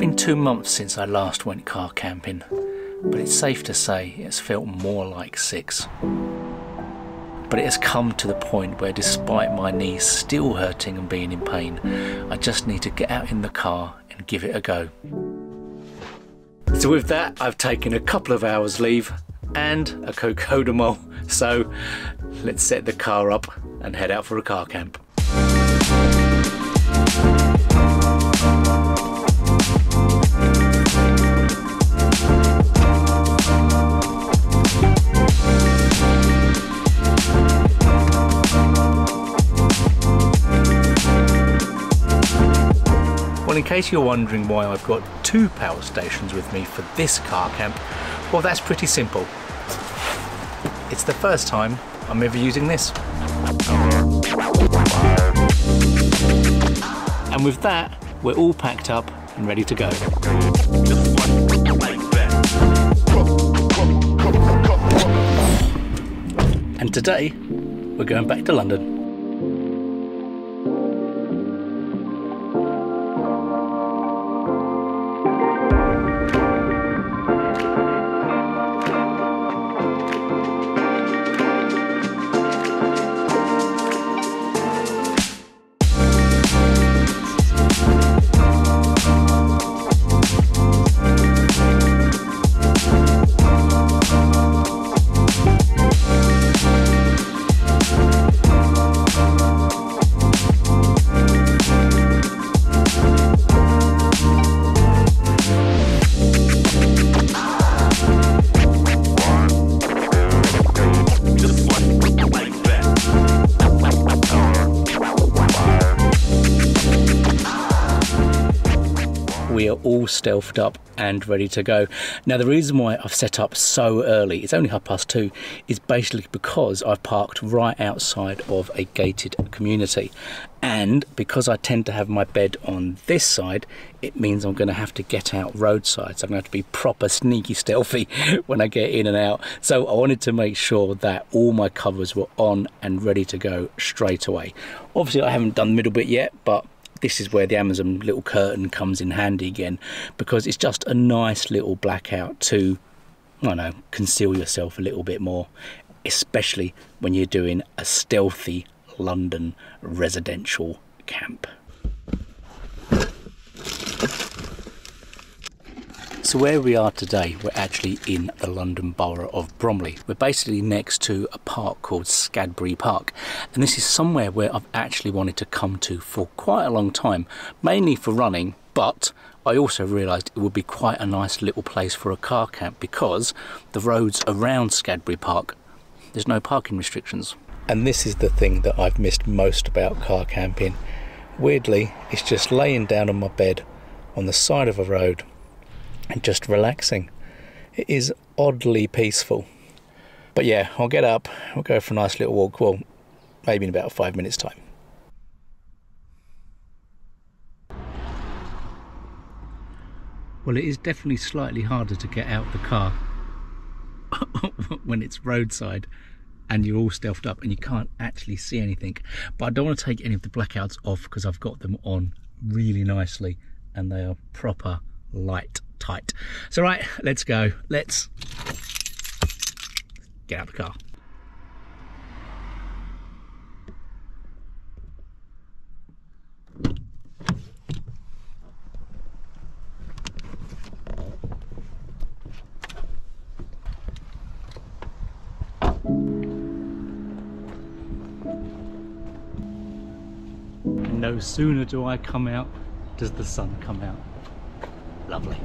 been 2 months since I last went car camping, but it's safe to say it's felt more like 6. But it has come to the point where, despite my knees still hurting and being in pain, I just need to get out in the car and give it a go. So with that, I've taken a couple of hours leave and a cocodamol, so let's set the car up and head out for a car camp. Well, in case you're wondering why I've got 2 power stations with me for this car camp, well, that's pretty simple. It's the first time I'm ever using this. And with that, we're all packed up and ready to go. And today, we're going back to London. We are all stealthed up and ready to go. Now, the reason why I've set up so early, it's only 2:30, is basically because I've parked right outside of a gated community. And because I tend to have my bed on this side, it means I'm going to have to get out roadside. So I'm going to have to be proper sneaky stealthy when I get in and out. So I wanted to make sure that all my covers were on and ready to go straight away. Obviously, I haven't done the middle bit yet, but this is where the Amazon little curtain comes in handy again, because it's just a nice little blackout to, I don't know, conceal yourself a little bit more, especially when you're doing a stealthy London residential camp. So where we are today, we're actually in the London borough of Bromley. We're basically next to a park called Scadbury Park, and this is somewhere where I've actually wanted to come to for quite a long time, mainly for running, but I also realised it would be quite a nice little place for a car camp because the roads around Scadbury Park, there's no parking restrictions. And this is the thing that I've missed most about car camping. Weirdly, it's just laying down on my bed on the side of a road and just relaxing. It is oddly peaceful. But yeah, I'll get up, we'll go for a nice little walk, well, maybe in about 5 minutes time. Well, it is definitely slightly harder to get out the car when it's roadside and you're all stealthed up and you can't actually see anything. But I don't want to take any of the blackouts off because I've got them on really nicely and they are proper light tight. So right, let's go. Let's get out of the car. No sooner do I come out, does the sun come out. Lovely.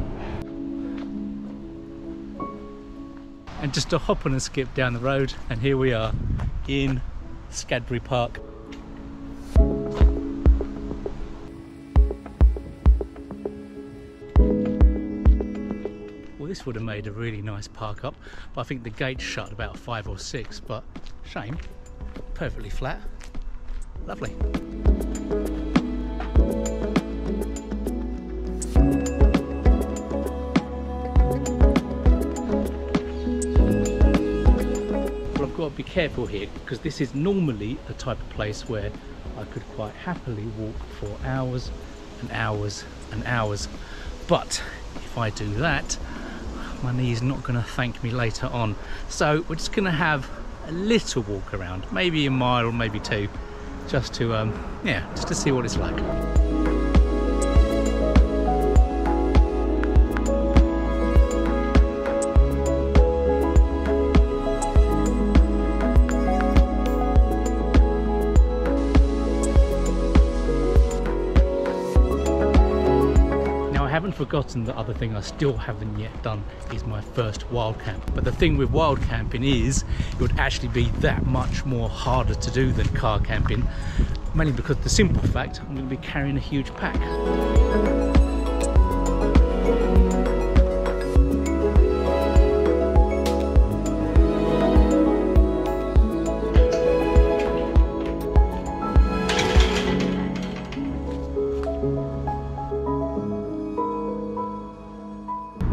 And just a hop and a skip down the road, and here we are in Scadbury Park. Well, this would have made a really nice park up, but I think the gate's shut about 5 or 6, but shame. Perfectly flat. Lovely. Got to be careful here because this is normally the type of place where I could quite happily walk for hours and hours and hours, but if I do that, my knee's not going to thank me later on. So we're just going to have a little walk around, maybe a mile or maybe two, just to yeah, just to see what it's like. I haven't forgotten the other thing I still haven't yet done is my first wild camp. But the thing with wild camping is it would actually be that much more harder to do than car camping, mainly because the simple fact I'm going to be carrying a huge pack.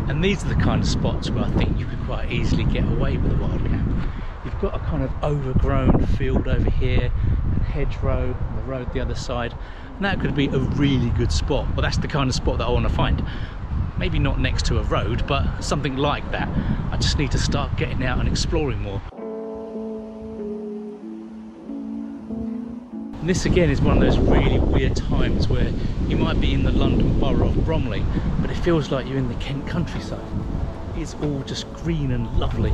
And these are the kind of spots where I think you could quite easily get away with a wild camp. You've got a kind of overgrown field over here, and hedgerow, and the road the other side, and that could be a really good spot. Well, that's the kind of spot that I want to find. Maybe not next to a road, but something like that. I just need to start getting out and exploring more. And this again is one of those really weird times where you might be in the London borough of Bromley, but it feels like you're in the Kent countryside. It's all just green and lovely.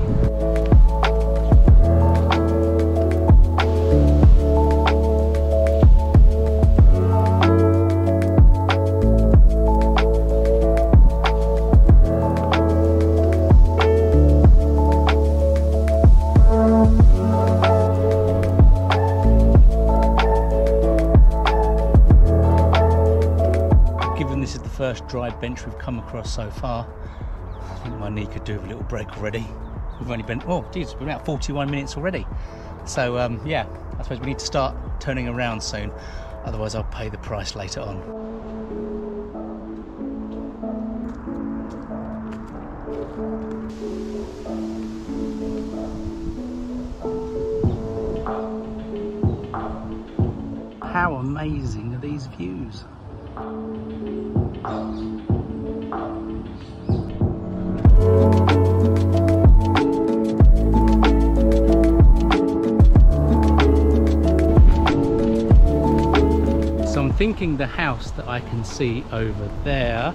First dry bench we've come across so far. I think my knee could do with a little break already. We've only been, oh geez, we're about 41 minutes already. So yeah, I suppose we need to start turning around soon, otherwise I'll pay the price later on. How amazing are these views? So I'm thinking the house that I can see over there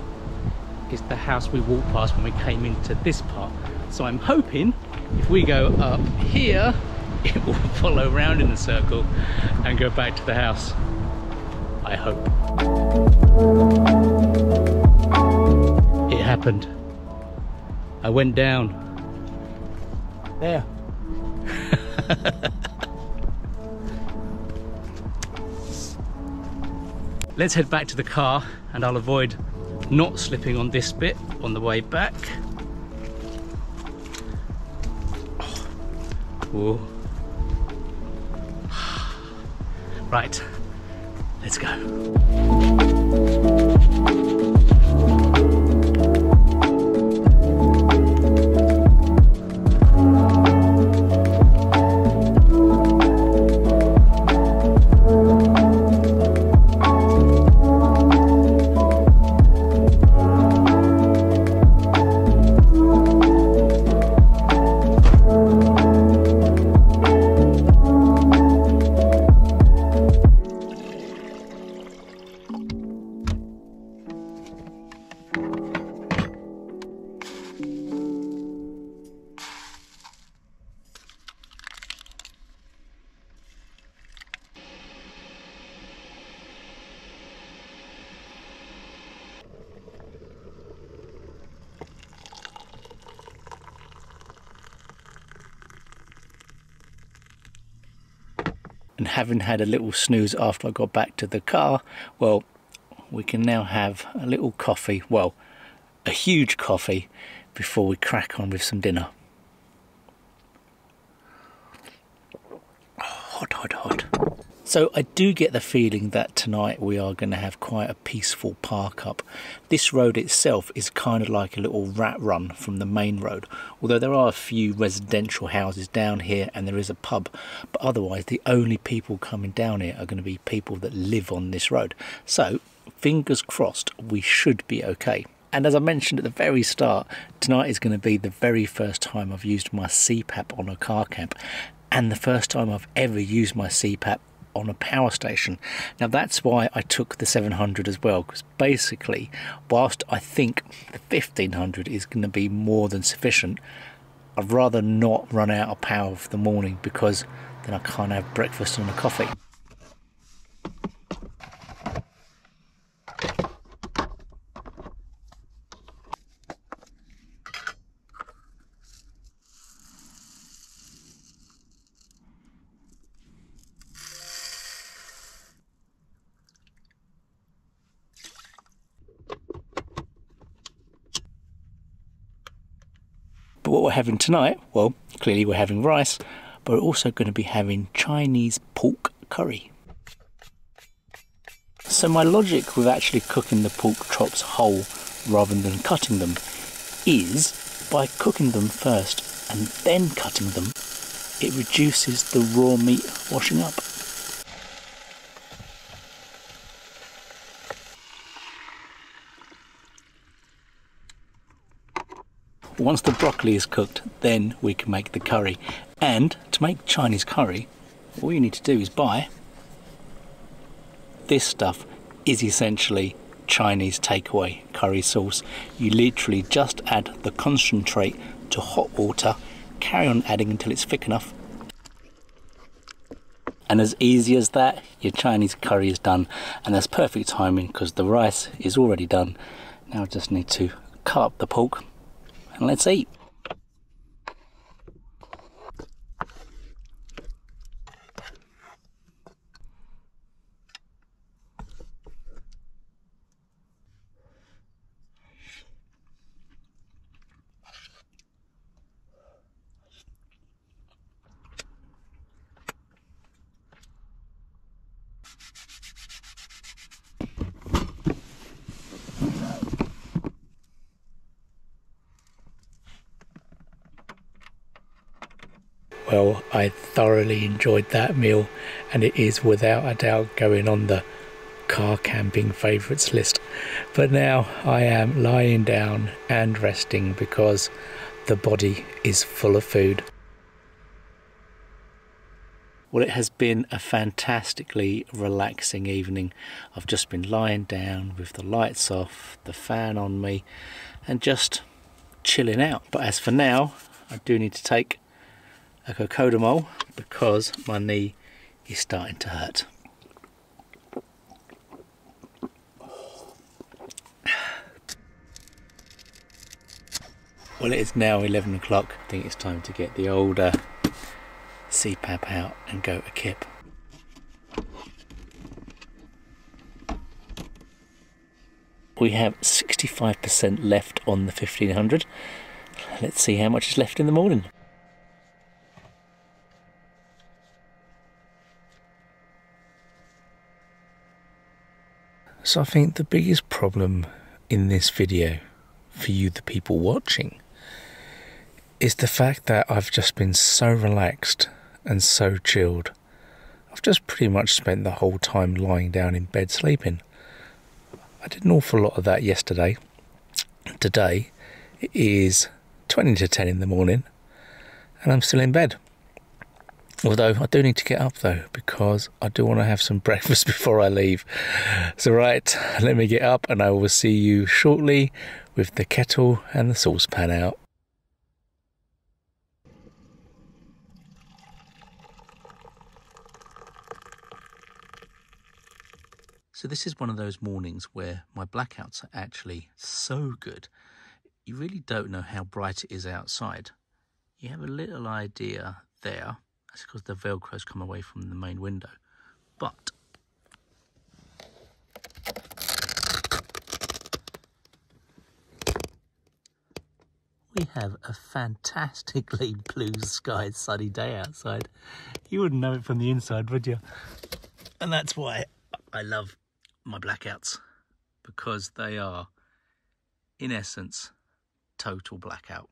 is the house we walked past when we came into this part. So I'm hoping if we go up here, it will follow round in a circle and go back to the house. I hope. It happened. I went down. There. Let's head back to the car and I'll avoid not slipping on this bit on the way back. Oh. Right, let's go. And having had a little snooze after I got back to the car, well, we can now have a little coffee, well, a huge coffee, before we crack on with some dinner. Hot, hot, hot. So I do get the feeling that tonight we are going to have quite a peaceful park up. This road itself is kind of like a little rat run from the main road, although there are a few residential houses down here and there is a pub, but otherwise the only people coming down here are going to be people that live on this road. So fingers crossed we should be okay. And as I mentioned at the very start, tonight is going to be the very first time I've used my CPAP on a car camp, and the first time I've ever used my CPAP on a power station. Now that's why I took the 700 as well, because basically, whilst I think the 1500 is going to be more than sufficient, I'd rather not run out of power for the morning, because then I can't have breakfast and a coffee. But what we're having tonight, well, clearly we're having rice, but we're also going to be having Chinese pork curry. So my logic with actually cooking the pork chops whole rather than cutting them is, by cooking them first and then cutting them, it reduces the raw meat washing up. Once the broccoli is cooked, then we can make the curry. And to make Chinese curry, all you need to do is buy this stuff. Is essentially Chinese takeaway curry sauce. You literally just add the concentrate to hot water, carry on adding until it's thick enough, and as easy as that, your Chinese curry is done. And that's perfect timing because the rice is already done. Now I just need to cut up the pork and let's eat. Well, I thoroughly enjoyed that meal, and it is without a doubt going on the car camping favourites list. But now I am lying down and resting because the body is full of food. Well, it has been a fantastically relaxing evening. I've just been lying down with the lights off, the fan on me, and just chilling out. But as for now, I do need to take a cocodamol because my knee is starting to hurt. Well, it is now 11 o'clock. I think it's time to get the older CPAP out and go to Kip. We have 65% left on the 1500. Let's see how much is left in the morning. So I think the biggest problem in this video for you, the people watching, is the fact that I've just been so relaxed and so chilled. I've just pretty much spent the whole time lying down in bed sleeping. I did an awful lot of that yesterday. Today it is 20 to 10 in the morning and I'm still in bed. Although I do need to get up though, because I do want to have some breakfast before I leave. So right, let me get up and I will see you shortly with the kettle and the saucepan out. So this is one of those mornings where my blackouts are actually so good. You really don't know how bright it is outside. You have a little idea there. That's because the Velcro's come away from the main window. But we have a fantastically blue sky sunny day outside. You wouldn't know it from the inside, would you? And that's why I love my blackouts, because they are, in essence, total blackout.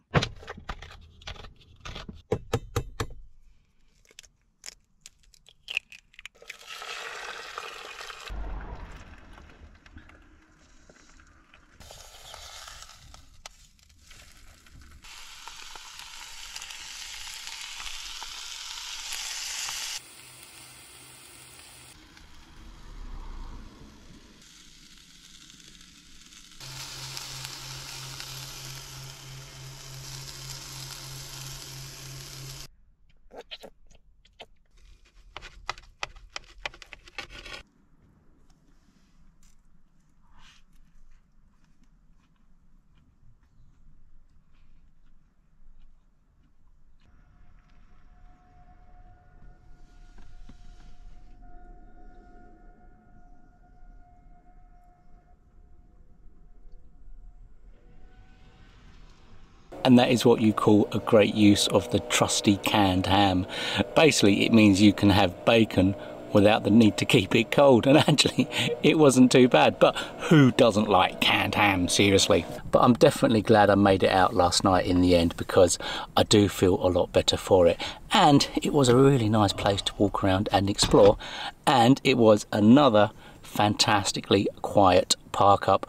and that is what you call a great use of the trusty canned ham. Basically, it means you can have bacon without the need to keep it cold, and actually it wasn't too bad. But who doesn't like canned ham, seriously? But I'm definitely glad I made it out last night in the end, because I do feel a lot better for it, and it was a really nice place to walk around and explore, and it was another fantastically quiet park up.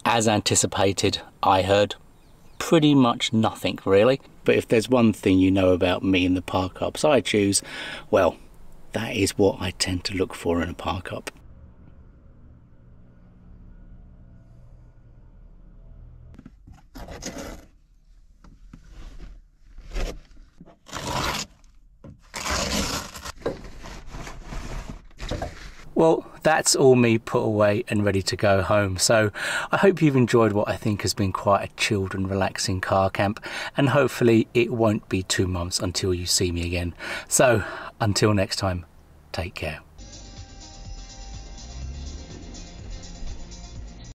As anticipated, I heard pretty much nothing really, but if there's one thing you know about me in the park ups I choose, well, that is what I tend to look for in a park up. Well, that's all me put away and ready to go home. So I hope you've enjoyed what I think has been quite a chilled and relaxing car camp, and hopefully it won't be 2 months until you see me again. So until next time, take care.